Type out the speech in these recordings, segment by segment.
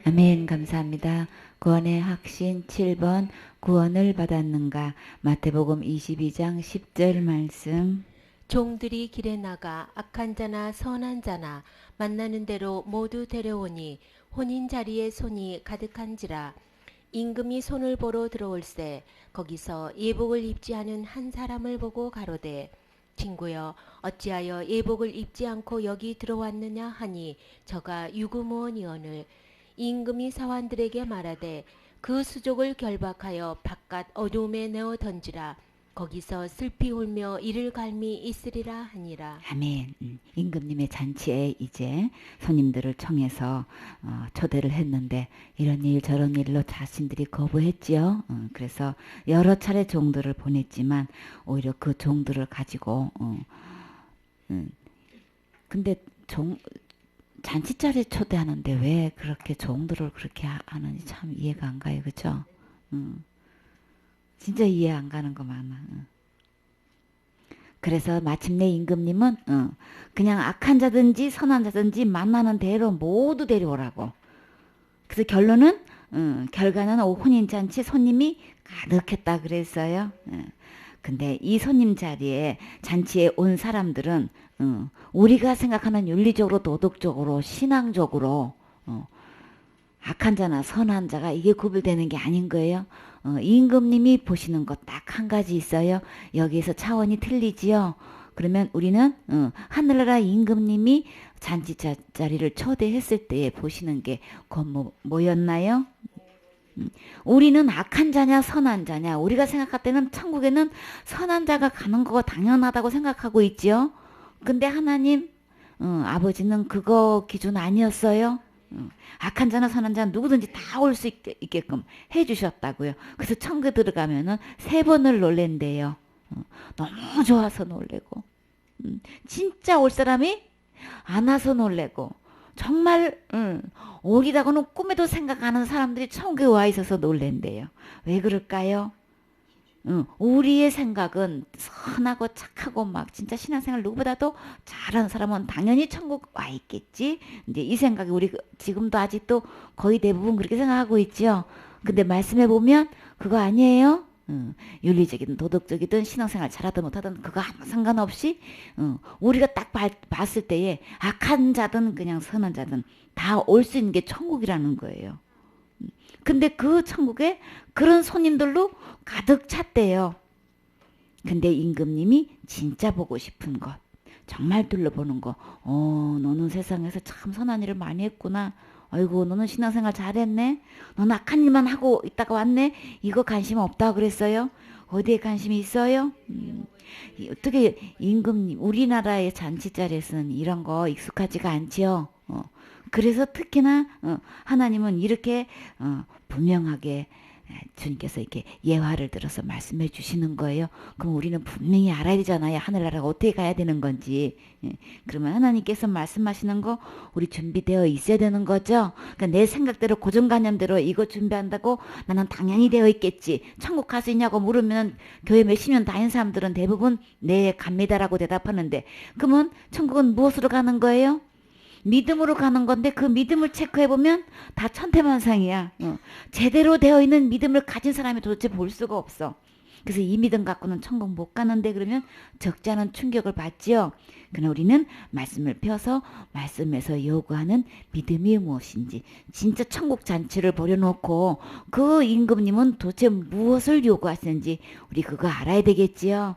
아멘. 감사합니다. 구원의 확신 7번 구원을 받았는가. 마태복음 22장 10절 말씀. 종들이 길에 나가 악한 자나 선한 자나 만나는 대로 모두 데려오니 혼인 자리에 손이 가득한지라. 임금이 손을 보러 들어올세 거기서 예복을 입지 않은 한 사람을 보고 가로되 친구여 어찌하여 예복을 입지 않고 여기 들어왔느냐 하니 저가 유구무원이오늘. 임금이 사환들에게 말하되 그 수족을 결박하여 바깥 어두움에 내어 던지라. 거기서 슬피 울며 이를 갈미 있으리라 하니라. 아멘. 임금님의 잔치에 이제 손님들을 청해서 초대를 했는데 이런 일 저런 일로 자신들이 거부했지요. 그래서 여러 차례 종들을 보냈지만 오히려 그 종들을 가지고 근데 잔치 자리에 초대하는데 왜 그렇게 종들을 그렇게 하는지 참 이해가 안 가요. 그죠? 진짜 이해 안 가는 거 많아. 그래서 마침내 임금님은 그냥 악한 자든지 선한 자든지 만나는 대로 모두 데려오라고. 그래서 결과는 혼인잔치 손님이 가득했다 그랬어요. 근데 이 손님 자리에 잔치에 온 사람들은 우리가 생각하는 윤리적으로 도덕적으로 신앙적으로 악한 자나 선한 자가 이게 구별되는 게 아닌 거예요. 임금님이 보시는 것 딱 한 가지 있어요. 여기에서 차원이 틀리지요. 그러면 우리는 하늘나라 임금님이 잔치 자리를 초대했을 때 보시는 게 뭐였나요? 우리는 악한 자냐 선한 자냐. 우리가 생각할 때는 천국에는 선한 자가 가는 거가 당연하다고 생각하고 있지요. 근데 하나님 아버지는 그거 기준 아니었어요. 악한 자나 선한 자는 누구든지 다 올 수 있게끔 해주셨다고요. 그래서 천국에 들어가면은 3번을 놀랜대요. 너무 좋아서 놀래고 진짜 올 사람이 안 와서 놀래고 정말 오리라고는 꿈에도 생각 안 하는 사람들이 천국에 와 있어서 놀랜대요. 왜 그럴까요? 우리의 생각은 선하고 착하고 막 진짜 신앙생활 누구보다도 잘하는 사람은 당연히 천국 와 있겠지. 이제 이 생각이 우리 지금도 아직도 거의 대부분 그렇게 생각하고 있죠. 근데 말씀해 보면 그거 아니에요. 윤리적이든 도덕적이든 신앙생활 잘하든 못하든 그거 아무 상관없이 우리가 딱 봤을 때에 악한 자든 그냥 선한 자든 다 올 수 있는 게 천국이라는 거예요. 근데 그 천국에 그런 손님들로 가득 찼대요. 근데 임금님이 진짜 보고 싶은 것, 정말 둘러보는 거, 너는 세상에서 참 선한 일을 많이 했구나. 아이고, 너는 신앙생활 잘했네. 너는 악한 일만 하고 있다가 왔네. 이거 관심 없다 그랬어요. 어디에 관심이 있어요? 어떻게 임금님, 우리나라의 잔치 자리에서는 이런 거 익숙하지가 않지요. 그래서 특히나 하나님은 이렇게 분명하게 주님께서 이렇게 예화를 들어서 말씀해 주시는 거예요. 그럼 우리는 분명히 알아야 되잖아요. 하늘나라가 어떻게 가야 되는 건지. 그러면 하나님께서 말씀하시는 거 우리 준비되어 있어야 되는 거죠. 그러니까 내 생각대로 고정관념대로 이거 준비한다고 나는 당연히 되어 있겠지. 천국 갈 수 있냐고 물으면 교회 몇십 년 다닌 사람들은 대부분 네 갑니다라고 대답하는데 그러면 천국은 무엇으로 가는 거예요? 믿음으로 가는 건데 그 믿음을 체크해보면 다 천태만상이야. 제대로 되어 있는 믿음을 가진 사람이 도대체 볼 수가 없어. 그래서 이 믿음 갖고는 천국 못 가는데 그러면 적지 않은 충격을 받지요. 그러나 우리는 말씀을 펴서 말씀에서 요구하는 믿음이 무엇인지 진짜 천국 잔치를 벌여놓고 그 임금님은 도대체 무엇을 요구하시는지 우리 그거 알아야 되겠지요.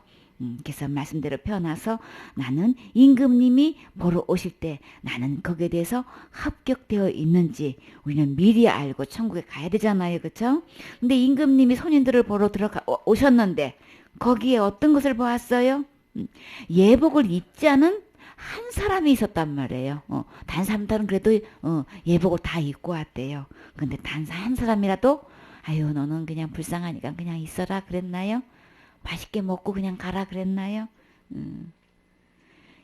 그래서 말씀대로 펴놔서 나는 임금님이 보러 오실 때 나는 거기에 대해서 합격되어 있는지 우리는 미리 알고 천국에 가야 되잖아요. 그렇죠? 근데 임금님이 손님들을 보러 오셨는데 거기에 어떤 것을 보았어요? 예복을 입지 않은 한 사람이 있었단 말이에요. 다른 사람들은 그래도 예복을 다 입고 왔대요. 근데 단 한 사람이라도 아유 너는 그냥 불쌍하니까 그냥 있어라 그랬나요? 맛있게 먹고 그냥 가라 그랬나요?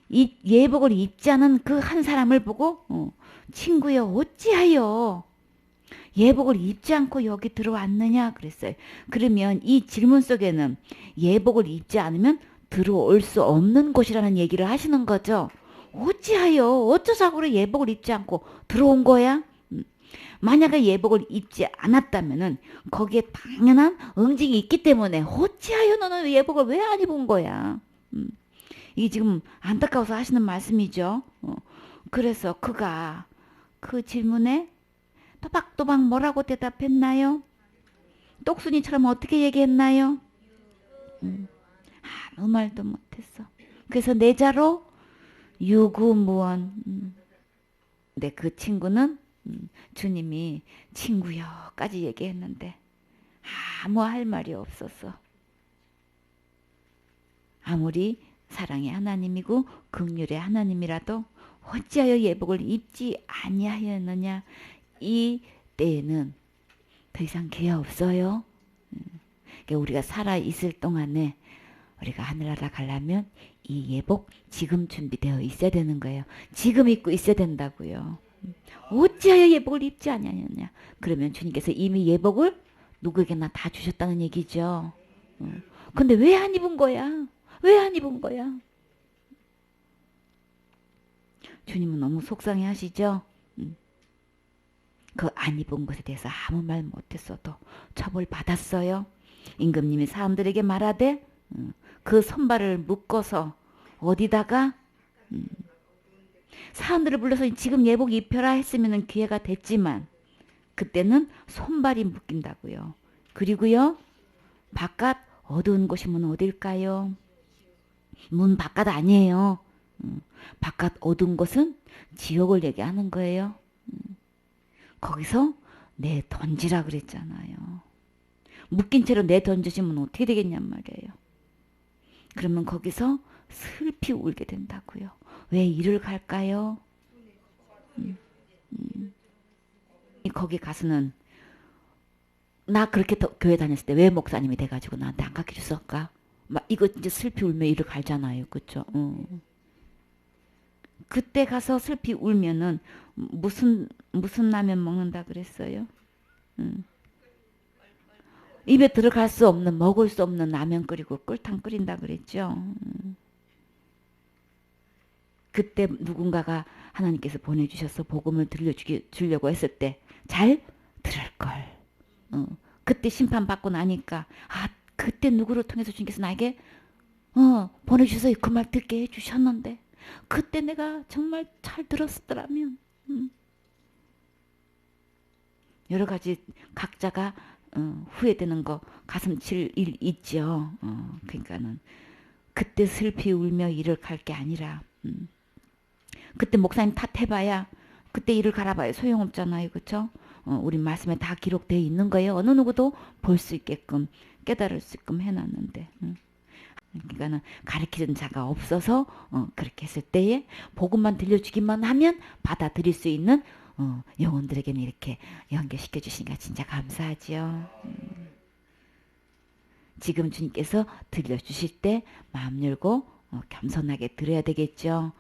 이 예복을 입지 않은 그 한 사람을 보고 친구여 어찌하여 예복을 입지 않고 여기 들어왔느냐 그랬어요. 그러면 이 질문 속에는 예복을 입지 않으면 들어올 수 없는 곳이라는 얘기를 하시는 거죠. 어찌하여 어쩌자고 예복을 입지 않고 들어온 거야? 만약에 예복을 입지 않았다면은 거기에 당연한 응징이 있기 때문에 어찌하여 너는 예복을 왜 안 입은 거야? 이게 지금 안타까워서 하시는 말씀이죠. 그래서 그가 그 질문에 또박또박 뭐라고 대답했나요? 똑순이처럼 어떻게 얘기했나요? 아무 말도 못했어. 그래서 내 자로 유구무원. 근데 그 친구는 주님이 친구여까지 얘기했는데 아무 할 말이 없었어. 아무리 사랑의 하나님이고 긍휼의 하나님이라도 어찌하여 예복을 입지 아니하였느냐. 이 때에는 더 이상 기회 없어요. 그러니까 우리가 살아 있을 동안에 우리가 하늘나라 가려면 이 예복 지금 준비되어 있어야 되는 거예요. 지금 입고 있어야 된다고요. 어찌하여 예복을 입지 아니하느냐. 그러면 주님께서 이미 예복을 누구에게나 다 주셨다는 얘기죠. 근데 왜 안 입은 거야? 왜 안 입은 거야? 주님은 너무 속상해 하시죠? 그 안 입은 것에 대해서 아무 말 못했어도 처벌 받았어요. 임금님이 사람들에게 말하되 그 손발을 묶어서 어디다가 사람들을 불러서 지금 예복 입혀라 했으면 기회가 됐지만 그때는 손발이 묶인다고요. 그리고요 바깥 어두운 곳이면 어딜까요? 문 바깥 아니에요. 바깥 어두운 곳은 지옥을 얘기하는 거예요. 거기서 내 던지라 그랬잖아요. 묶인 채로 내 던지시면 어떻게 되겠냔 말이에요. 그러면 거기서 슬피 울게 된다고요. 왜 이를 갈까요? 거기 가서는 나 그렇게 교회 다녔을 때 왜 목사님이 돼가지고 나한테 안 가르쳐 줬을까? 막 이거 이제 슬피 울면 이를 갈잖아요, 그렇죠? 그때 가서 슬피 울면은 무슨 라면 먹는다 그랬어요? 입에 들어갈 수 없는 먹을 수 없는 라면 끓이고 꿀탕 끓인다 그랬죠. 그때 누군가가 하나님께서 보내주셔서 복음을 들려주려고 했을 때 잘 들을 걸. 그때 심판받고 나니까 그때 누구를 통해서 주님께서 나에게 보내주셔서 그 말 듣게 해주셨는데 그때 내가 정말 잘 들었더라면 여러 가지 각자가 후회되는 거 가슴 칠 일 있죠. 그러니까는 그때 슬피 울며 이를 갈 게 아니라 그때 목사님 탓해봐야 그때 이를 갈아봐야 소용없잖아요. 그렇죠? 우리 말씀에 다 기록되어 있는 거예요. 어느 누구도 볼 수 있게끔 깨달을 수 있게끔 해놨는데 그러니까는 가르치는 자가 없어서 그렇게 했을 때에 복음만 들려주기만 하면 받아들일 수 있는 영혼들에게는 이렇게 연결시켜 주시니까 진짜 감사하죠. 지금 주님께서 들려주실 때 마음 열고 겸손하게 들어야 되겠죠.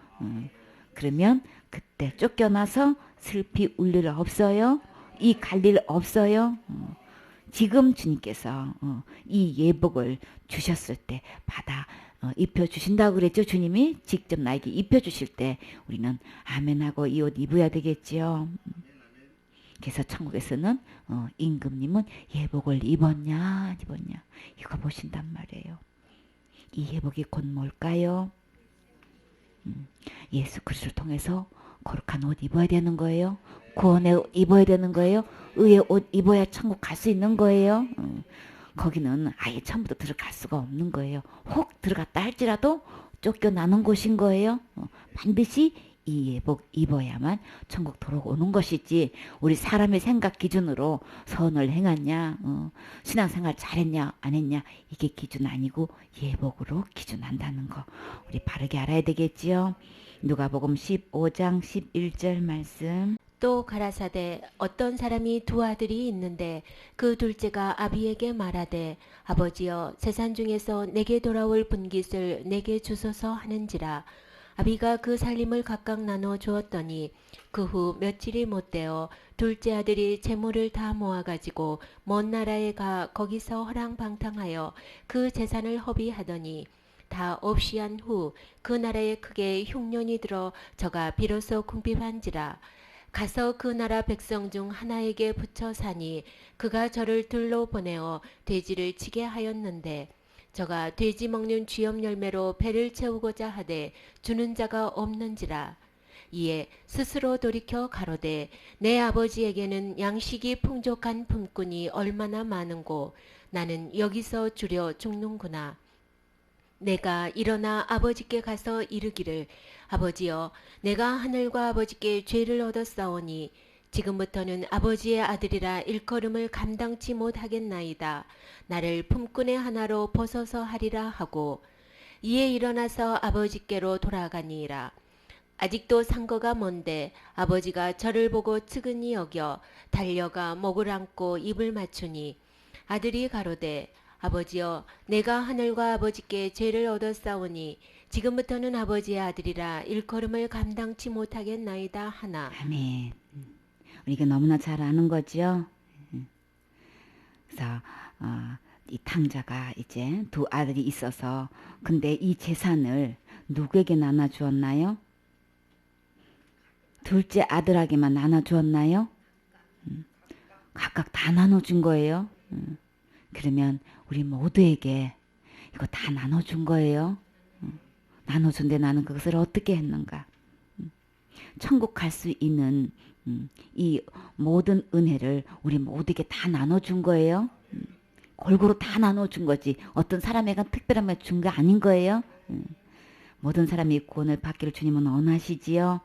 그러면 그때 쫓겨나서 슬피 울 일 없어요. 이 갈 일 없어요. 지금 주님께서 이 예복을 주셨을 때 받아 입혀주신다고 그랬죠. 주님이 직접 나에게 입혀주실 때 우리는 아멘하고 이 옷 입어야 되겠지요. 그래서 천국에서는 임금님은 예복을 입었냐 안 입었냐 이거 보신단 말이에요. 이 예복이 곧 뭘까요? 예수 그리스도를 통해서 거룩한 옷 입어야 되는 거예요. 구원의 옷 입어야 되는 거예요. 의의 옷 입어야 천국 갈 수 있는 거예요. 거기는 아예 처음부터 들어갈 수가 없는 거예요. 혹 들어갔다 할지라도 쫓겨나는 곳인 거예요. 반드시 이 예복 입어야만 천국 들어오는 것이지 우리 사람의 생각 기준으로 선을 행했냐 신앙생활 잘했냐 안 했냐 이게 기준 아니고 예복으로 기준한다는 거 우리 바르게 알아야 되겠지요. 누가복음 15장 11절 말씀. 또 가라사대 어떤 사람이 두 아들이 있는데 그 둘째가 아비에게 말하되 아버지여 세상 중에서 내게 돌아올 분깃을 내게 주소서 하는지라. 아비가 그 살림을 각각 나눠 주었더니 그 후 며칠이 못되어 둘째 아들이 재물을 다 모아가지고 먼 나라에 가 거기서 허랑방탕하여 그 재산을 허비하더니 다 없이 한 후 그 나라에 크게 흉년이 들어 저가 비로소 궁핍한지라. 가서 그 나라 백성 중 하나에게 붙여 사니 그가 저를 들로 보내어 돼지를 치게 하였는데 저가 돼지 먹는 쥐염 열매로 배를 채우고자 하되 주는 자가 없는지라. 이에 스스로 돌이켜 가로되 내 아버지에게는 양식이 풍족한 품꾼이 얼마나 많은고 나는 여기서 주려 죽는구나. 내가 일어나 아버지께 가서 이르기를 아버지여 내가 하늘과 아버지께 죄를 얻었사오니 지금부터는 아버지의 아들이라 일컬음을 감당치 못하겠나이다. 나를 품꾼의 하나로 벗어서 하리라 하고 이에 일어나서 아버지께로 돌아가니라. 아직도 상거가 먼데 아버지가 저를 보고 측은히 여겨 달려가 목을 안고 입을 맞추니 아들이 가로되 아버지여 내가 하늘과 아버지께 죄를 얻었사오니 지금부터는 아버지의 아들이라 일컬음을 감당치 못하겠나이다 하나. 아멘. 우리가 너무나 잘 아는 거지요. 그래서 이 탕자가 이제 두 아들이 있어서 근데 이 재산을 누구에게 나눠주었나요? 둘째 아들에게만 나눠주었나요? 각각 다 나눠준 거예요. 그러면 우리 모두에게 이거 다 나눠준 거예요. 나눠준데 나는 그것을 어떻게 했는가? 천국 갈 수 있는 이 모든 은혜를 우리 모두에게 다 나눠준 거예요. 골고루 다 나눠준 거지. 어떤 사람에게 특별한 말 준 거 아닌 거예요. 모든 사람이 구원을 받기를 주님은 원하시지요.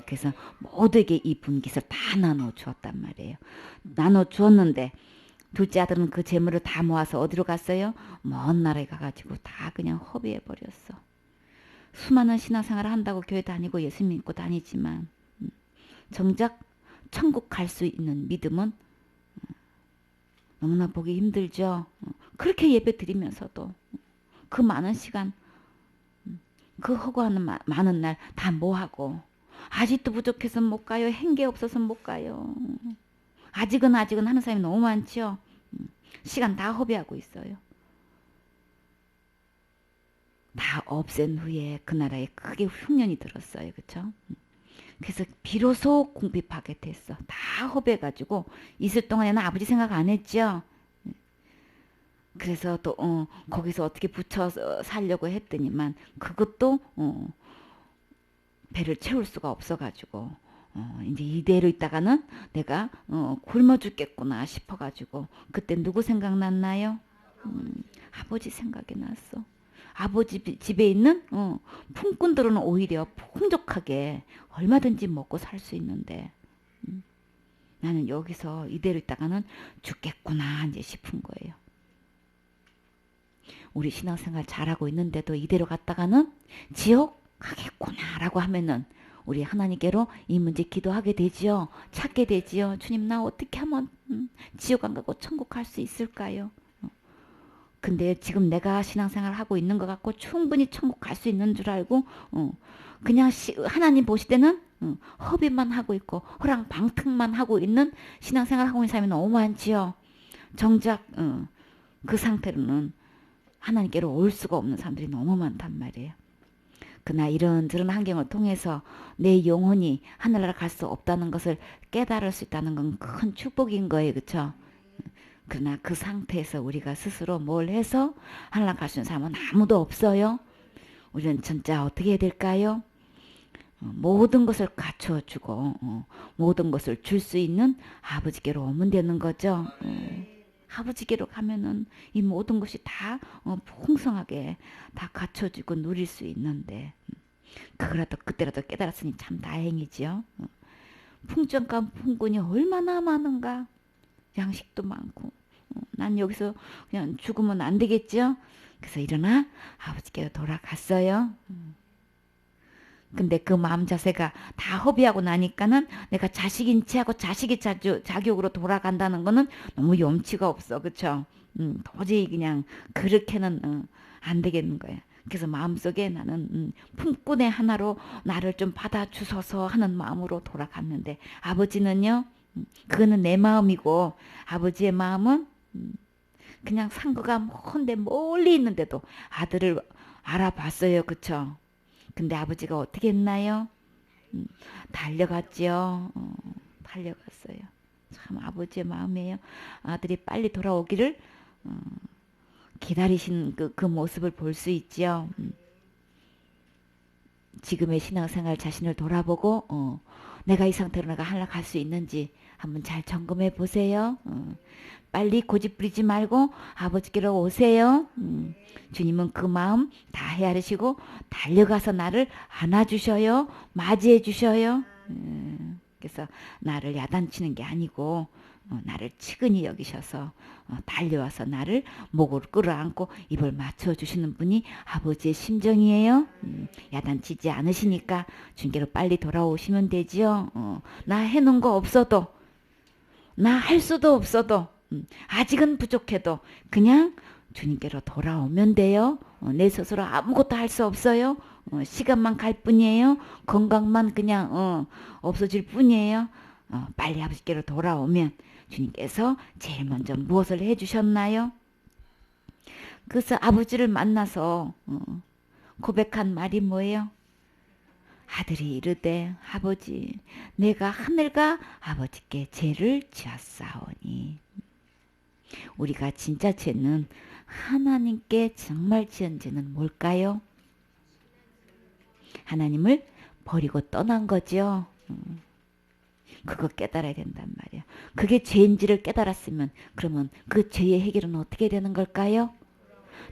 그래서 모두에게 이 분깃을 다 나눠주었단 말이에요. 나눠주었는데 둘째 아들은 그 재물을 다 모아서 어디로 갔어요? 먼 나라에 가가지고 다 그냥 허비해버렸어. 수많은 신앙생활을 한다고 교회 다니고 예수 믿고 다니지만 정작 천국 갈 수 있는 믿음은 너무나 보기 힘들죠. 그렇게 예배 드리면서도 그 많은 시간 그 허구하는 많은 날 다 뭐하고 아직도 부족해서 못 가요. 행계 없어서 못 가요. 아직은 하는 사람이 너무 많죠. 시간 다 허비하고 있어요. 다 없앤 후에 그 나라에 크게 흉년이 들었어요. 그렇죠? 그래서 비로소 궁핍하게 됐어. 다 허비해가지고 있을 동안에는 아버지 생각 안 했죠. 그래서 또 거기서 어떻게 붙여서 살려고 했더니만 그것도 배를 채울 수가 없어가지고 이제 이대로 있다가는 내가 굶어 죽겠구나 싶어가지고 그때 누구 생각났나요? 아버지 생각이 났어. 아버지 집에 있는 품꾼들은 오히려 풍족하게 얼마든지 먹고 살 수 있는데 나는 여기서 이대로 있다가는 죽겠구나 이제 싶은 거예요. 우리 신앙생활 잘하고 있는데도 이대로 갔다가는 지옥 가겠구나라고 하면은 우리 하나님께로 이 문제 기도하게 되지요. 찾게 되지요. 주님 나 어떻게 하면 지옥 안 가고 천국 갈 수 있을까요? 근데 지금 내가 신앙생활 하고 있는 것 같고 충분히 천국 갈 수 있는 줄 알고 그냥 하나님 보실 때는 허비만 하고 있고 허랑방탕만 하고 있는 신앙생활 하고 있는 사람이 너무 많지요. 정작 그 상태로는 하나님께로 올 수가 없는 사람들이 너무 많단 말이에요. 그러나 이런저런 환경을 통해서 내 영혼이 하늘나라 갈 수 없다는 것을 깨달을 수 있다는 건 큰 축복인 거예요. 그렇죠? 그러나 그 상태에서 우리가 스스로 뭘 해서 하늘나라 갈 수 있는 사람은 아무도 없어요. 우리는 진짜 어떻게 해야 될까요? 모든 것을 갖춰주고 모든 것을 줄 수 있는 아버지께로 오면 되는 거죠. 아버지께로 가면은 이 모든 것이 다 풍성하게 다 갖춰지고 누릴 수 있는데 그거라도 그때라도 깨달았으니 참 다행이지요. 풍족한 풍군이 얼마나 많은가. 양식도 많고 난 여기서 그냥 죽으면 안 되겠죠. 그래서 일어나 아버지께로 돌아갔어요. 근데 그 마음 자세가 다 허비하고 나니까는 내가 자식인 체하고 자식의 자격으로 돌아간다는 거는 너무 염치가 없어. 그쵸? 도저히 그냥 그렇게는 안 되겠는 거야. 그래서 마음속에 나는 품꾼의 하나로 나를 좀 받아주소서 하는 마음으로 돌아갔는데 아버지는요. 그거는 내 마음이고 아버지의 마음은 그냥 상거가 먼데 멀리 있는데도 아들을 알아봤어요. 그쵸? 근데 아버지가 어떻게 했나요? 달려갔지요. 달려갔어요. 참 아버지의 마음이에요. 아들이 빨리 돌아오기를 기다리신 그 모습을 볼 수 있지요. 지금의 신앙생활 자신을 돌아보고 내가 이 상태로 내가 하나 갈 수 있는지 한번 잘 점검해 보세요. 빨리 고집 부리지 말고 아버지께로 오세요. 주님은 그 마음 다 헤아리시고 달려가서 나를 안아주셔요. 맞이해 주셔요. 그래서 나를 야단치는 게 아니고 나를 측은히 여기셔서 달려와서 나를 목으로 끌어안고 입을 맞춰주시는 분이 아버지의 심정이에요. 야단치지 않으시니까 주님께로 빨리 돌아오시면 되지요. 나 해놓은 거 없어도 나 할 수도 없어도 아직은 부족해도 그냥 주님께로 돌아오면 돼요. 내 스스로 아무것도 할 수 없어요. 시간만 갈 뿐이에요. 건강만 그냥 없어질 뿐이에요. 빨리 아버지께로 돌아오면 주님께서 제일 먼저 무엇을 해주셨나요? 그래서 아버지를 만나서 고백한 말이 뭐예요? 아들이 이르되 아버지 내가 하늘과 아버지께 죄를 지었사오니. 우리가 진짜 죄는 하나님께 정말 지은 죄는 뭘까요? 하나님을 버리고 떠난 거죠. 그거 깨달아야 된단 말이야. 그게 죄인지를 깨달았으면 그러면 그 죄의 해결은 어떻게 되는 걸까요?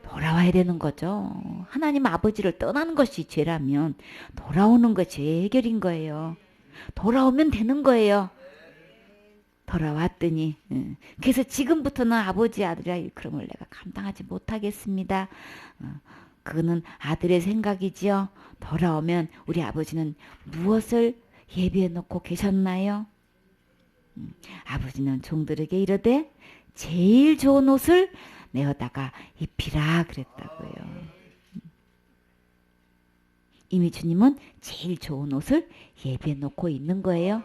돌아와야 되는 거죠. 하나님 아버지를 떠나는 것이 죄라면 돌아오는 것이 죄의 해결인 거예요. 돌아오면 되는 거예요. 돌아왔더니 그래서 지금부터는 아버지 아들이라 일컬음을 내가 감당하지 못하겠습니다. 그거는 아들의 생각이지요. 돌아오면 우리 아버지는 무엇을 예비해 놓고 계셨나요? 아버지는 종들에게 이르되 제일 좋은 옷을 내어다가 입히라 그랬다고요. 이미 주님은 제일 좋은 옷을 예비해 놓고 있는 거예요.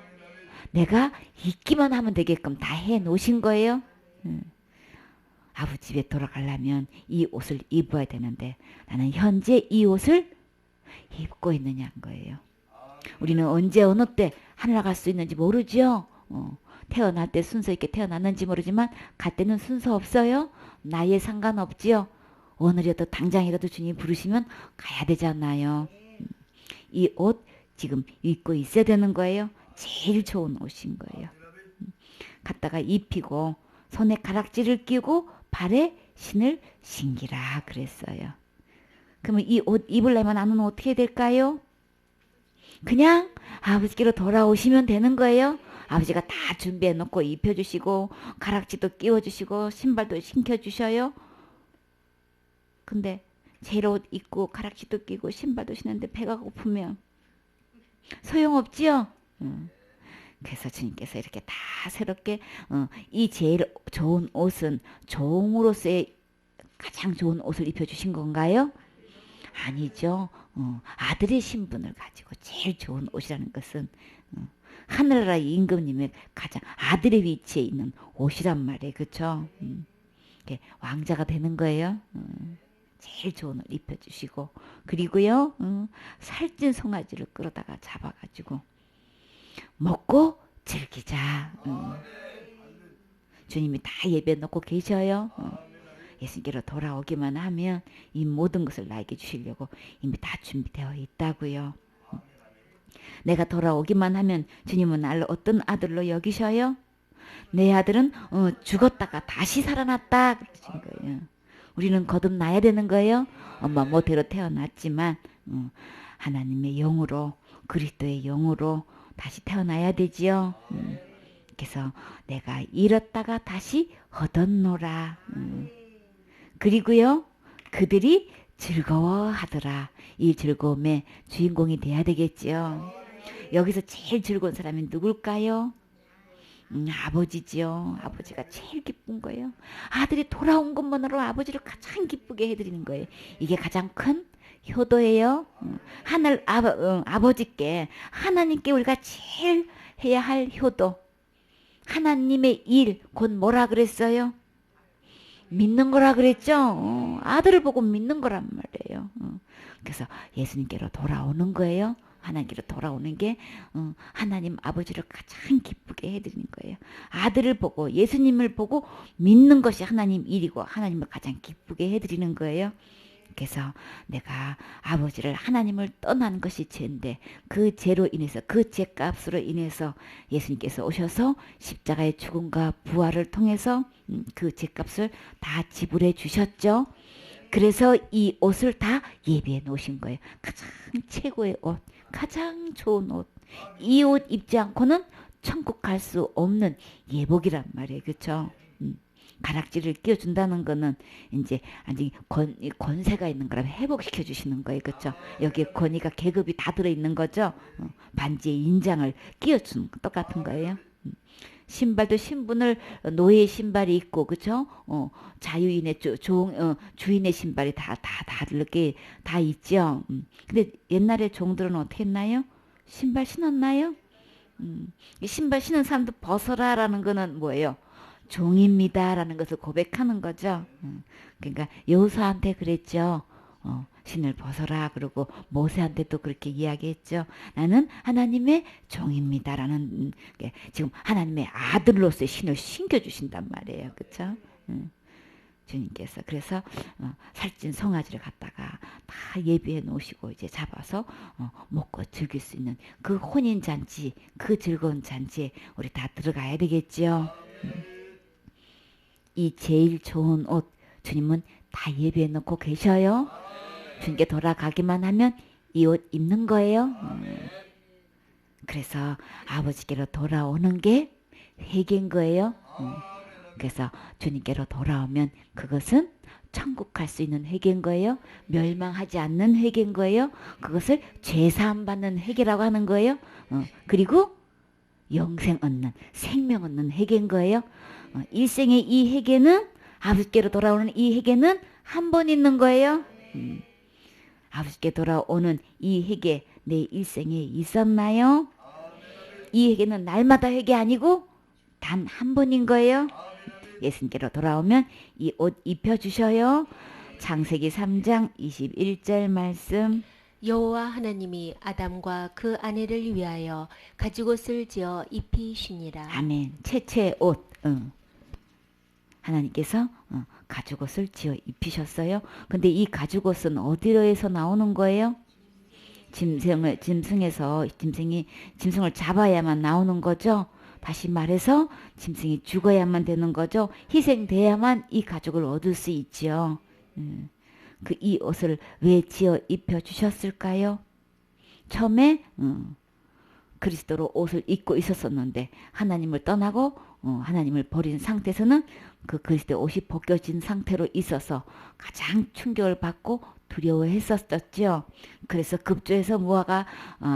내가 입기만 하면 되게끔 다 해 놓으신 거예요. 아버지 집에 돌아가려면 이 옷을 입어야 되는데 나는 현재 이 옷을 입고 있느냐는 거예요. 우리는 언제 어느 때 하늘 갈 수 있는지 모르죠. 태어날 때 순서 있게 태어났는지 모르지만 갈 때는 순서 없어요. 나이에 상관없지요. 오늘이라도 당장이라도 주님 부르시면 가야 되잖아요. 이 옷 지금 입고 있어야 되는 거예요. 제일 좋은 옷인 거예요. 갖다가 입히고 손에 가락지를 끼고 발에 신을 신기라 그랬어요. 그러면 이 옷 입으려면 나는 어떻게 해야 될까요? 그냥 아버지께로 돌아오시면 되는 거예요. 아버지가 다 준비해 놓고 입혀주시고 가락지도 끼워주시고 신발도 신겨주셔요. 근데 제일 옷 입고 가락지도 끼고 신발도 신는데 배가 고프면 소용없지요. 그래서 주님께서 이렇게 다 새롭게 이 제일 좋은 옷은 종으로서의 가장 좋은 옷을 입혀주신 건가요? 아니죠. 아들의 신분을 가지고 제일 좋은 옷이라는 것은 하늘나라 임금님의 가장 아들의 위치에 있는 옷이란 말이에요. 그렇죠? 왕자가 되는 거예요. 제일 좋은 옷 입혀주시고 그리고요 살찐 송아지를 끌어다가 잡아가지고 먹고 즐기자. 주님이 다 예배 놓고 계셔요. 예수님께로 돌아오기만 하면 이 모든 것을 나에게 주시려고 이미 다 준비되어 있다고요. 내가 돌아오기만 하면 주님은 나를 어떤 아들로 여기셔요? 내 아들은 죽었다가 다시 살아났다 그러신 거예요. 우리는 거듭나야 되는 거예요. 엄마 모태로 태어났지만 하나님의 영으로 그리스도의 영으로 다시 태어나야 되지요. 그래서 내가 잃었다가 다시 얻었노라. 그리고요 그들이 즐거워하더라. 이 즐거움의 주인공이 돼야 되겠지요. 여기서 제일 즐거운 사람이 누굴까요? 아버지지요. 아버지가 제일 기쁜 거예요. 아들이 돌아온 것만으로 아버지를 가장 기쁘게 해드리는 거예요. 이게 가장 큰 효도예요. 하늘 아버지께 하나님께 우리가 제일 해야 할 효도. 하나님의 일 곧 뭐라 그랬어요? 믿는 거라 그랬죠. 아들을 보고 믿는 거란 말이에요. 그래서 예수님께로 돌아오는 거예요. 하나님께로 돌아오는 게 하나님 아버지를 가장 기쁘게 해드리는 거예요. 아들을 보고 예수님을 보고 믿는 것이 하나님 일이고 하나님을 가장 기쁘게 해드리는 거예요. 그래서 내가 아버지를 하나님을 떠난 것이 죄인데 그 죄로 인해서 그 죄값으로 인해서 예수님께서 오셔서 십자가의 죽음과 부활을 통해서 그 죄값을 다 지불해 주셨죠. 그래서 이 옷을 다 예비해 놓으신 거예요. 가장 최고의 옷, 가장 좋은 옷. 이 옷 입지 않고는 천국 갈 수 없는 예복이란 말이에요. 그렇죠? 가락지를 끼워준다는 거는 이제 아직 권세가 있는 거라면 회복시켜 주시는 거예요. 그렇죠? 여기에 권위가 계급이 다 들어있는 거죠. 반지의 인장을 끼워주는 거 똑같은 거예요. 신발도 신분을 노예의 신발이 있고 그렇죠? 자유인의 주인의 신발이 다들 이렇게 다 있죠. 근데 옛날에 종들은 어떻게 했나요? 신발 신었나요? 이 신발 신은 사람도 벗어라라는 거는 뭐예요? 종입니다라는 것을 고백하는 거죠. 그러니까 여호수아한테 그랬죠. 신을 벗어라 그러고 모세한테도 그렇게 이야기했죠. 나는 하나님의 종입니다라는 게 지금 하나님의 아들로서의 신을 신겨주신단 말이에요. 그렇죠? 주님께서 그래서 살찐 송아지를 갖다가 다 예비해 놓으시고 이제 잡아서 먹고 즐길 수 있는 그 혼인 잔치, 그 즐거운 잔치에 우리 다 들어가야 되겠죠. 이 제일 좋은 옷 주님은 다 예비해 놓고 계셔요. 주님께 돌아가기만 하면 이 옷 입는 거예요. 그래서 아버지께로 돌아오는 게 회개인 거예요. 그래서 주님께로 돌아오면 그것은 천국 갈 수 있는 회개인 거예요. 멸망하지 않는 회개인 거예요. 그것을 죄사함 받는 회개라고 하는 거예요. 그리고 영생 얻는 생명 얻는 회개인 거예요. 일생의 이 회개는 아버지께로 돌아오는 이 회개는 한 번 있는 거예요. 아버지께 돌아오는 이 회개 내 일생에 있었나요? 이 회개는 날마다 회개 아니고 단 한 번인 거예요. 예수님께로 돌아오면 이 옷 입혀주셔요. 창세기 3장 21절 말씀. 여호와 하나님이 아담과 그 아내를 위하여 가죽옷을 지어 입히시니라. 아멘. 채채 옷. 하나님께서 가죽옷을 지어 입히셨어요. 근데 이 가죽옷은 어디로에서 나오는 거예요? 짐승을 잡아야만 나오는 거죠. 다시 말해서 짐승이 죽어야만 되는 거죠. 희생돼야만 이 가죽을 얻을 수 있죠. 그 이 옷을 왜 지어 입혀 주셨을까요? 처음에 그리스도로 옷을 입고 있었었는데 하나님을 떠나고 하나님을 버린 상태에서는 그 그리스도의 옷이 벗겨진 상태로 있어서 가장 충격을 받고 두려워했었죠. 그래서 급조해서 무화과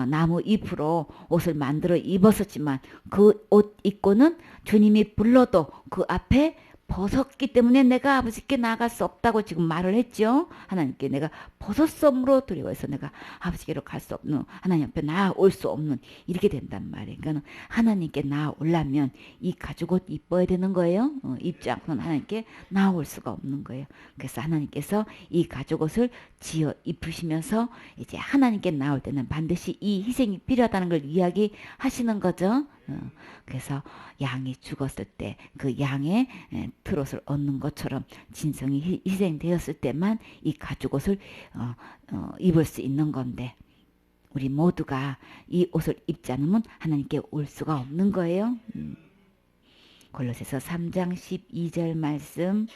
나무 잎으로 옷을 만들어 입었었지만 그 옷 입고는 주님이 불러도 그 앞에 벗었기 때문에 내가 아버지께 나아갈 수 없다고 지금 말을 했죠. 하나님께 내가 벗었음으로 두려워해서 내가 아버지께로 갈 수 없는, 하나님 앞에 나아올 수 없는, 이렇게 된단 말이에요. 그러니까 하나님께 나아오려면 이 가죽옷 입어야 되는 거예요. 입지 않고는 하나님께 나아올 수가 없는 거예요. 그래서 하나님께서 이 가죽옷을 지어 입으시면서 이제 하나님께 나올 때는 반드시 이 희생이 필요하다는 걸 이야기하시는 거죠. 그래서 양이 죽었을 때 그 양의 트롯을 얻는 것처럼 진성이 희생되었을 때만 이 가죽옷을 입을 수 있는 건데 우리 모두가 이 옷을 입지 않으면 하나님께 올 수가 없는 거예요. 골로새서 3장 12절 말씀.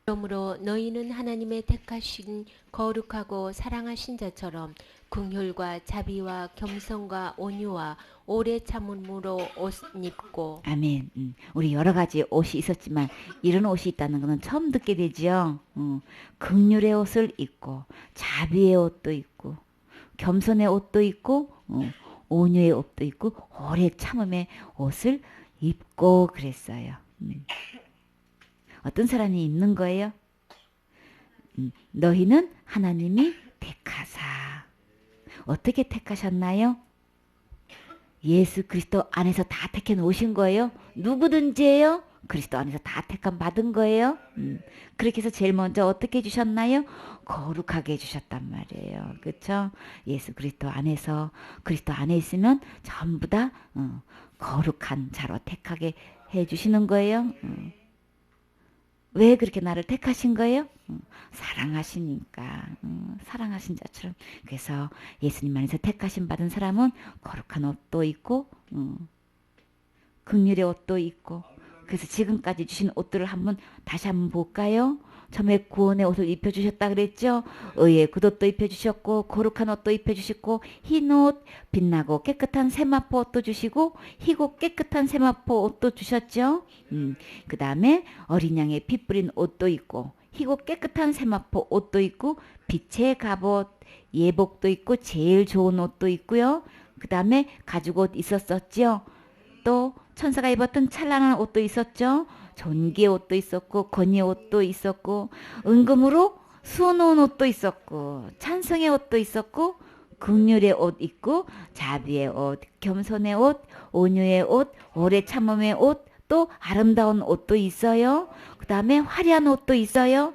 그러므로 너희는 하나님의 택하신 거룩하고 사랑하신 자처럼 긍휼과 자비와 겸손과 온유와 오래 참음으로 옷 입고. 아멘. 우리 여러 가지 옷이 있었지만 이런 옷이 있다는 것은 처음 듣게 되죠. 긍휼의 옷을 입고 자비의 옷도 있고 겸손의 옷도 있고 온유의 옷도 있고 오래 참음의 옷을 입고 그랬어요. 어떤 사람이 입는 거예요? 너희는 하나님이 택하사. 어떻게 택하셨나요? 예수 그리스도 안에서 다 택해 놓으신 거예요. 누구든지예요. 그리스도 안에서 다 택함 받은 거예요. 그렇게 해서 제일 먼저 어떻게 해주셨나요? 거룩하게 해주셨단 말이에요. 그렇죠? 예수 그리스도 안에서 그리스도 안에 있으면 전부 다 거룩한 자로 택하게 해주시는 거예요. 왜 그렇게 나를 택하신 거예요? 사랑하시니까. 사랑하신 자처럼. 그래서 예수님 안에서 택하심 받은 사람은 거룩한 옷도 입고 긍휼의 옷도 입고. 그래서 지금까지 주신 옷들을 다시 한번 볼까요? 처음에 구원의 옷을 입혀주셨다 그랬죠? 의의 굿옷도 입혀주셨고 거룩한 옷도 입혀주시고 흰 옷, 빛나고 깨끗한 세마포 옷도 주시고 희고 깨끗한 세마포 옷도 주셨죠? 그 다음에 어린 양의 피 뿌린 옷도 있고 희고 깨끗한 세마포 옷도 있고 빛의 갑옷, 예복도 있고 제일 좋은 옷도 있고요. 그 다음에 가죽옷 있었었죠? 또 천사가 입었던 찬란한 옷도 있었죠. 존귀의 옷도 있었고 권위의 옷도 있었고 은금으로 수놓은 옷도 있었고 찬성의 옷도 있었고 긍휼의 옷 있고 자비의 옷, 겸손의 옷, 온유의 옷, 오래 참음의 옷, 또 아름다운 옷도 있어요. 그 다음에 화려한 옷도 있어요.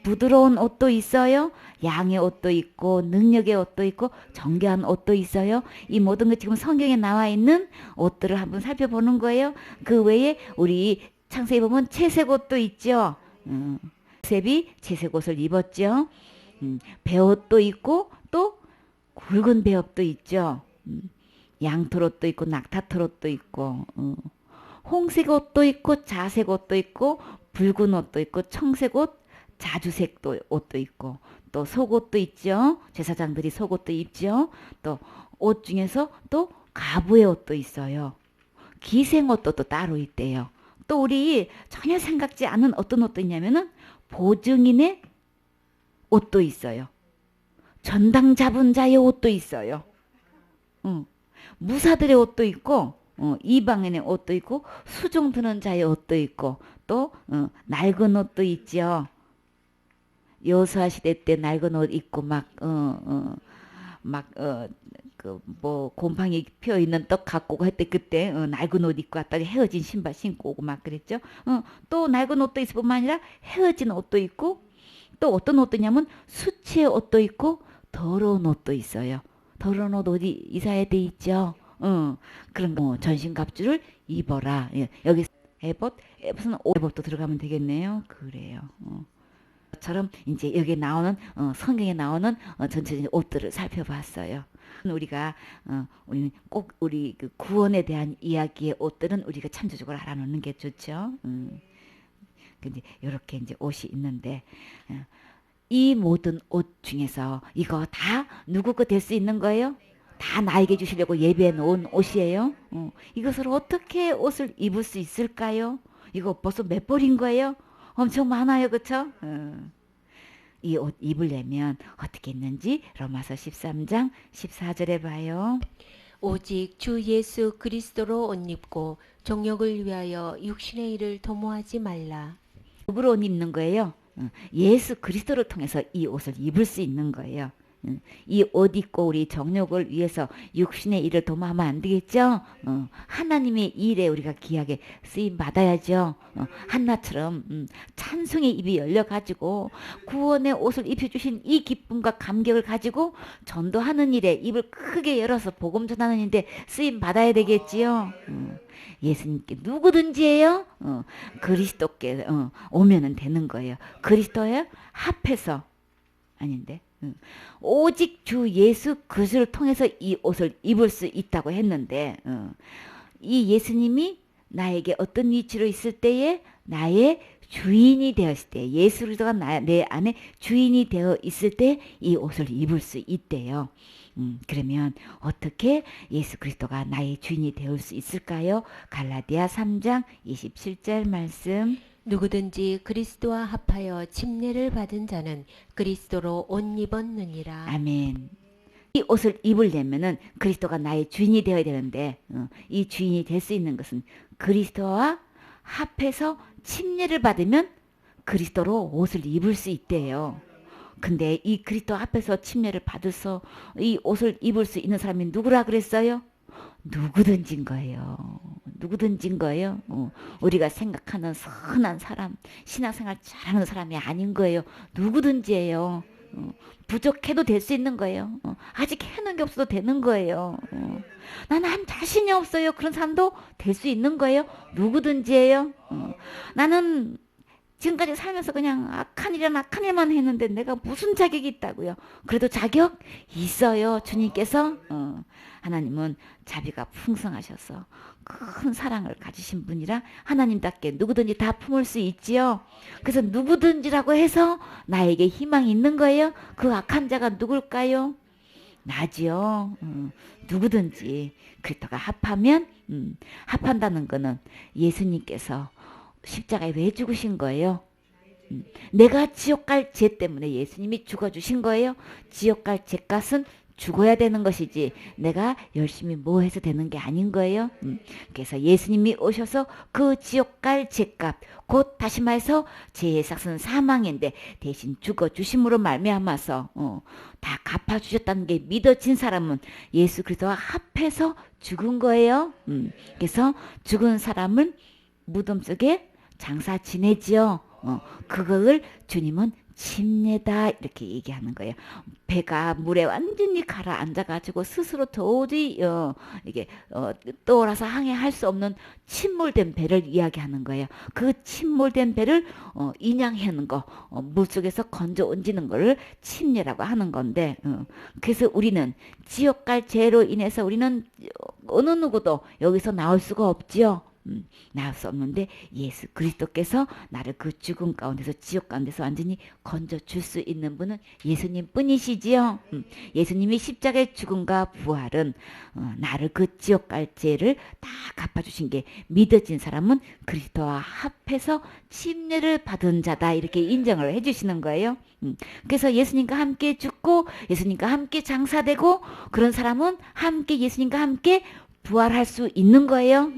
부드러운 옷도 있어요. 양의 옷도 있고 능력의 옷도 있고 정결한 옷도 있어요. 이 모든 것 지금 성경에 나와 있는 옷들을 한번 살펴보는 거예요. 그 외에 우리 창세기 보면 채색 옷도 있죠. 요셉이 채색 옷을 입었죠. 베옷도 있고 또 굵은 베옷도 있죠. 양털 옷도 있고 낙타털 옷도 있고 홍색 옷도 있고 자색 옷도 있고 붉은 옷도 있고 청색 옷, 자주색 옷도 있고 또 속옷도 있죠. 제사장들이 속옷도 입죠. 또 옷 중에서 또 가부의 옷도 있어요. 기생 옷도 또 따로 있대요. 또 우리 전혀 생각지 않은 어떤 옷도 있냐면은 보증인의 옷도 있어요. 전당 잡은 자의 옷도 있어요. 무사들의 옷도 있고 이방인의 옷도 있고 수종 드는 자의 옷도 있고 또 낡은 옷도 있죠. 여호수아 시대 때 낡은 옷 입고 곰팡이 펴 있는 떡 갖고 오고 했대. 그때 낡은 옷 입고 왔다가 헤어진 신발 신고 오고 막 그랬죠. 또 낡은 옷도 있을 뿐만 아니라 헤어진 옷도 있고 또 어떤 옷도 있냐면 수치의 옷도 있고 더러운 옷도 있어요. 더러운 옷 어디 이사야 돼 있죠. 그런 거 전신갑주를 입어라. 예, 여기 무슨 옷도 들어가면 되겠네요. 그래요. 처럼 이제 여기 나오는 성경에 나오는 전체적인 옷들을 살펴봤어요. 우리는 꼭 우리 그 구원에 대한 이야기의 옷들은 우리가 참조적으로 알아놓는 게 좋죠. 근데 이렇게 이제 옷이 있는데 이 모든 옷 중에서 이거 다 누구 거 될 수 있는 거예요? 다 나에게 주시려고 예배해 놓은 옷이에요. 이것을 어떻게 옷을 입을 수 있을까요? 이거 벌써 몇 벌인 거예요? 엄청 많아요, 그렇죠? 이 옷 입으려면 어떻게 했는지 로마서 13장 14절에 봐요. 오직 주 예수 그리스도로 옷 입고 정욕을 위하여 육신의 일을 도모하지 말라. 누구로 옷 입는 거예요? 예수 그리스도를 통해서 이 옷을 입을 수 있는 거예요. 이 옷 입고 우리 정욕을 위해서 육신의 일을 도모하면 안 되겠죠? 하나님의 일에 우리가 귀하게 쓰임 받아야죠. 한나처럼 찬송의 입이 열려가지고 구원의 옷을 입혀주신 이 기쁨과 감격을 가지고 전도하는 일에 입을 크게 열어서 복음 전하는 일에 쓰임 받아야 되겠지요. 예수님께 누구든지 해요. 그리스도께 오면은 되는 거예요. 그리스도에 합해서 아닌데 오직 주 예수 그리스도를 통해서 이 옷을 입을 수 있다고 했는데 이 예수님이 나에게 어떤 위치로 있을 때에 나의 주인이 되었을 때 예수 그리스도가 내 안에 주인이 되어 있을 때 이 옷을 입을 수 있대요. 그러면 어떻게 예수 그리스도가 나의 주인이 되을 수 있을까요? 갈라디아 3장 27절 말씀. 누구든지 그리스도와 합하여 침례를 받은 자는 그리스도로 옷 입었느니라. 아멘. 이 옷을 입으려면은 그리스도가 나의 주인이 되어야 되는데 이 주인이 될 수 있는 것은 그리스도와 합해서 침례를 받으면 그리스도로 옷을 입을 수 있대요. 근데 이 그리스도 앞에서 침례를 받아서 이 옷을 입을 수 있는 사람이 누구라 그랬어요? 누구든지인 거예요. 누구든지인 거예요. 우리가 생각하는 선한 사람, 신앙생활 잘하는 사람이 아닌 거예요. 누구든지예요. 부족해도 될 수 있는 거예요. 아직 해놓은 게 없어도 되는 거예요. 나는 한 자신이 없어요. 그런 사람도 될 수 있는 거예요. 누구든지예요. 나는 지금까지 살면서 그냥 악한 일만 했는데 내가 무슨 자격이 있다고요. 그래도 자격 있어요. 주님께서 하나님은 자비가 풍성하셔서 큰 사랑을 가지신 분이라 하나님답게 누구든지 다 품을 수 있지요. 그래서 누구든지라고 해서 나에게 희망이 있는 거예요. 그 악한 자가 누굴까요? 나지요. 누구든지 그리스도가 합하면 합한다는 거는 예수님께서 십자가에 왜 죽으신 거예요? 내가 지옥 갈 죄 때문에 예수님이 죽어주신 거예요. 지옥 갈 죄값은 죽어야 되는 것이지 내가 열심히 뭐 해서 되는 게 아닌 거예요. 그래서 예수님이 오셔서 그 지옥 갈 죄값, 곧 다시 말해서 죄의 삭은 사망인데 대신 죽어주심으로 말미암아서 다 갚아주셨다는 게 믿어진 사람은 예수 그리스도와 합해서 죽은 거예요. 그래서 죽은 사람은 무덤 속에 장사 지내지요. 그걸 주님은 침례다 이렇게 얘기하는 거예요. 배가 물에 완전히 가라앉아가지고 스스로 도저히 이게 떠올라서 항해할 수 없는 침몰된 배를 이야기하는 거예요. 그 침몰된 배를 인양하는 거, 물속에서 건져 옮기는 거를 침례라고 하는 건데, 그래서 우리는 지옥 갈 죄로 인해서 우리는 어느 누구도 여기서 나올 수가 없지요. 나올 수 없는데 예수 그리스도께서 나를 그 죽음 가운데서 지옥 가운데서 완전히 건져줄 수 있는 분은 예수님 뿐이시지요. 예수님이 십자가의 죽음과 부활은 나를 그 지옥 갈 죄를 다 갚아주신 게 믿어진 사람은 그리스도와 합해서 침례를 받은 자다 이렇게 인정을 해주시는 거예요. 그래서 예수님과 함께 죽고 예수님과 함께 장사되고 그런 사람은 함께 예수님과 함께 부활할 수 있는 거예요.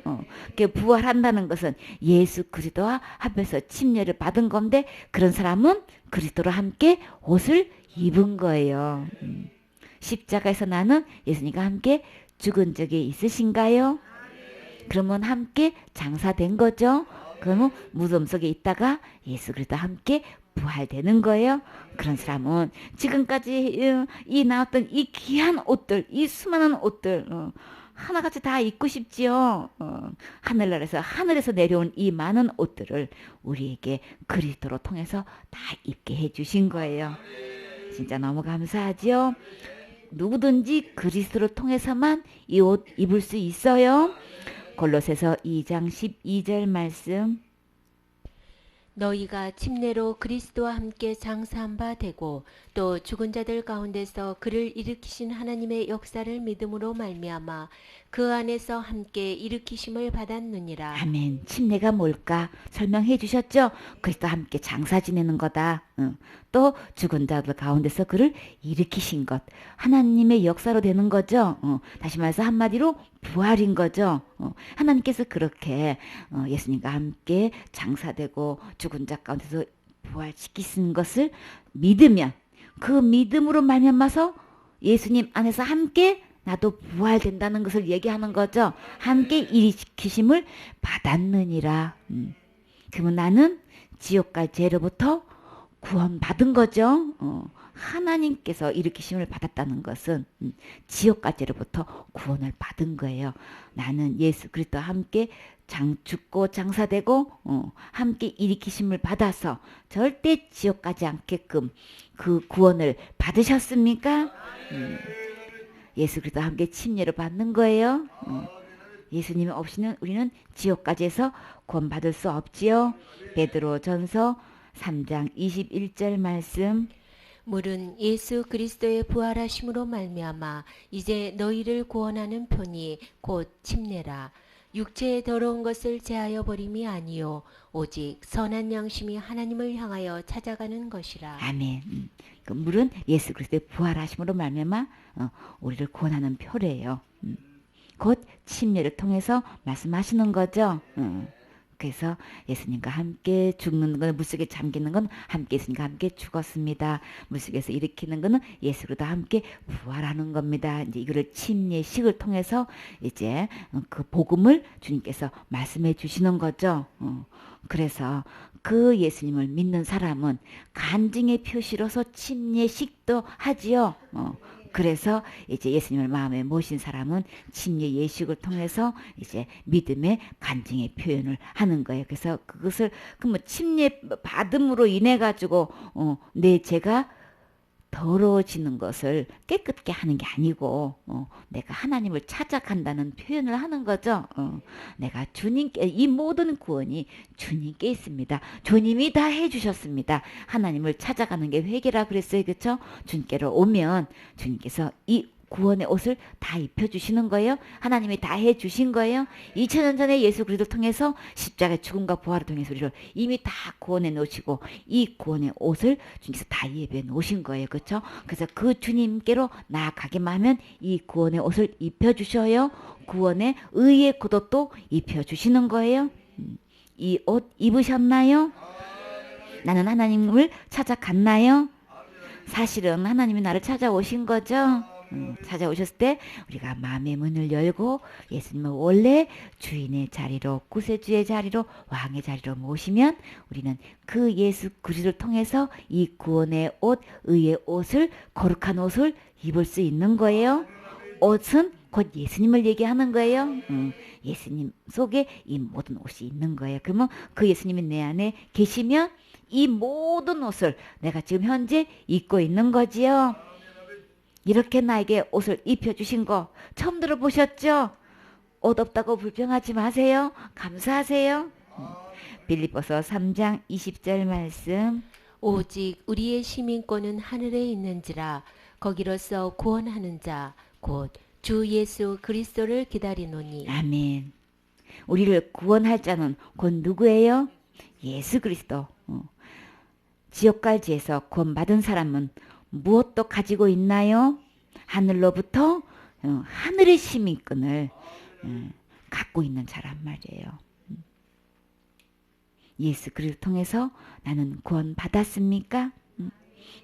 부활한다는 것은 예수 그리스도와 합해서 침례를 받은 건데 그런 사람은 그리스도와 함께 옷을 입은 거예요. 십자가에서 나는 예수님과 함께 죽은 적이 있으신가요? 그러면 함께 장사된 거죠. 그러면 무덤 속에 있다가 예수 그리스도와 함께 부활되는 거예요. 그런 사람은 지금까지 이 나왔던 이 귀한 옷들, 이 수많은 옷들 하나같이 다 입고 싶지요. 하늘에서 내려온 이 많은 옷들을 우리에게 그리스도로 통해서 다 입게 해주신 거예요. 진짜 너무 감사하죠. 누구든지 그리스도를 통해서만 이 옷 입을 수 있어요. 골로새서 2장 12절 말씀. 너희가 침례로 그리스도와 함께 장사한 바 되고 또 죽은 자들 가운데서 그를 일으키신 하나님의 역사를 믿음으로 말미암아 그 안에서 함께 일으키심을 받았느니라. 아멘. 침례가 뭘까 설명해 주셨죠? 그리스도와 함께 장사 지내는 거다. 또 죽은 자들 가운데서 그를 일으키신 것. 하나님의 역사로 되는 거죠. 다시 말해서 한마디로 부활인 거죠. 하나님께서 그렇게 예수님과 함께 장사되고 죽은 자 가운데서 부활시키신 것을 믿으면 그 믿음으로 말미암아서 예수님 안에서 함께 나도 부활된다는 것을 얘기하는 거죠. 함께 일으키심을 받았느니라. 그러면 나는 지옥 갈 죄로부터 구원받은 거죠. 하나님께서 일으키심을 받았다는 것은 지옥 갈 죄로부터 구원을 받은 거예요. 나는 예수 그리스도와 함께 죽고 장사되고 함께 일으키심을 받아서 절대 지옥 가지 않게끔 그 구원을 받으셨습니까? 예수 그리스도와 함께 침례를 받는 거예요. 예수님이 없이는 우리는 지옥까지에서 구원받을 수 없지요. 베드로전서 3장 21절 말씀. 물은 예수 그리스도의 부활하심으로 말미암아 이제 너희를 구원하는 편이 곧 침례라. 육체의 더러운 것을 제하여 버림이 아니요 오직 선한 양심이 하나님을 향하여 찾아가는 것이라. 아멘. 그 물은 예수 그리스도의 부활하심으로 말미암아 우리를 구원하는 표래요. 곧 침례를 통해서 말씀하시는 거죠. 그래서 예수님과 함께 죽는 건, 물속에 잠기는 건 함께 예수님과 함께 죽었습니다. 물속에서 일으키는 거는 예수로도 함께 부활하는 겁니다. 이제 이거를 침례식을 통해서 이제 그 복음을 주님께서 말씀해 주시는 거죠. 그래서 그 예수님을 믿는 사람은 간증의 표시로서 침례식도 하지요. 그래서 이제 예수님을 마음에 모신 사람은 침례 예식을 통해서 이제 믿음의 간증의 표현을 하는 거예요. 그래서 그것을 그 뭐 침례 받음으로 인해 가지고 내 죄가 더러워지는 것을 깨끗게 하는 게 아니고 내가 하나님을 찾아간다는 표현을 하는 거죠. 내가 주님께, 이 모든 구원이 주님께 있습니다. 주님이 다 해주셨습니다. 하나님을 찾아가는 게 회개라 그랬어요. 그렇죠? 주님께로 오면 주님께서 이 구원의 옷을 다 입혀주시는 거예요. 하나님이 다 해주신 거예요. 2000년 전에 예수 그리스도를 통해서 십자가의 죽음과 부활을 통해서 우리를 이미 다 구원해 놓으시고 이 구원의 옷을 주님께서 다 예배해 놓으신 거예요. 그렇죠? 그래서 그 주님께로 나아가기만 하면 이 구원의 옷을 입혀주셔요. 구원의 의의 겉옷도 입혀주시는 거예요. 이 옷 입으셨나요? 나는 하나님을 찾아갔나요? 사실은 하나님이 나를 찾아오신 거죠. 찾아오셨을 때 우리가 마음의 문을 열고 예수님을 원래 주인의 자리로, 구세주의 자리로, 왕의 자리로 모시면 우리는 그 예수 그리스도를 통해서 이 구원의 옷, 의의 옷을, 거룩한 옷을 입을 수 있는 거예요. 옷은 곧 예수님을 얘기하는 거예요. 예수님 속에 이 모든 옷이 있는 거예요. 그러면 그 예수님이 내 안에 계시면 이 모든 옷을 내가 지금 현재 입고 있는 거지요. 이렇게 나에게 옷을 입혀주신 거 처음 들어보셨죠? 옷 없다고 불평하지 마세요. 감사하세요. 빌립보서 3장 20절 말씀. 오직 우리의 시민권은 하늘에 있는지라 거기로서 구원하는 자 곧 주 예수 그리스도를 기다리노니. 아멘. 우리를 구원할 자는 곧 누구예요? 예수 그리스도. 지옥갈지에서 구원받은 사람은 무엇도 가지고 있나요? 하늘로부터 하늘의 시민권을 갖고 있는 자란 말이에요. 예수 그리스도 통해서 나는 구원받았습니까?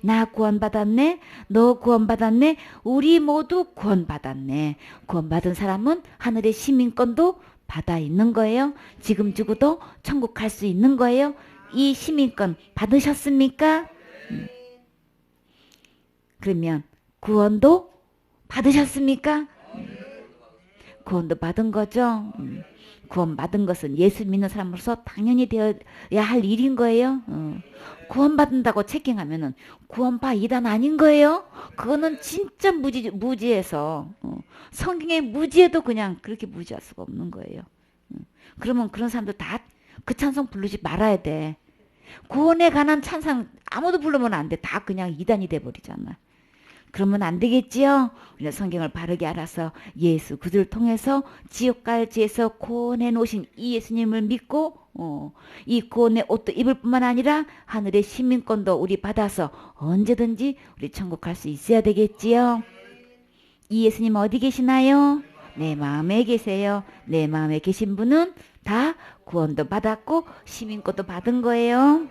나 구원받았네? 너 구원받았네? 우리 모두 구원받았네. 구원받은 사람은 하늘의 시민권도 받아 있는 거예요. 지금 죽어도 천국 갈 수 있는 거예요. 이 시민권 받으셨습니까? 그러면 구원도 받으셨습니까? 구원도 받은 거죠. 구원 받은 것은 예수 믿는 사람으로서 당연히 되어야 할 일인 거예요. 구원 받는다고 체킹하면은 구원파 이단 아닌 거예요. 그거는 진짜 무지해서 성경의 무지해도 그냥 그렇게 무지할 수가 없는 거예요. 그러면 그런 사람들 다 그 찬송 부르지 말아야 돼. 구원에 관한 찬송 아무도 부르면 안 돼. 다 그냥 이단이 돼버리잖아. 그러면 안 되겠지요. 우리가 성경을 바르게 알아서 예수 그들을 통해서 지옥갈지에서 구원해 놓으신 이 예수님을 믿고 이 구원의 옷도 입을 뿐만 아니라 하늘의 시민권도 우리 받아서 언제든지 우리 천국 갈 수 있어야 되겠지요. 이 예수님 어디 계시나요? 내 마음에 계세요. 내 마음에 계신 분은 다 구원도 받았고 시민권도 받은 거예요.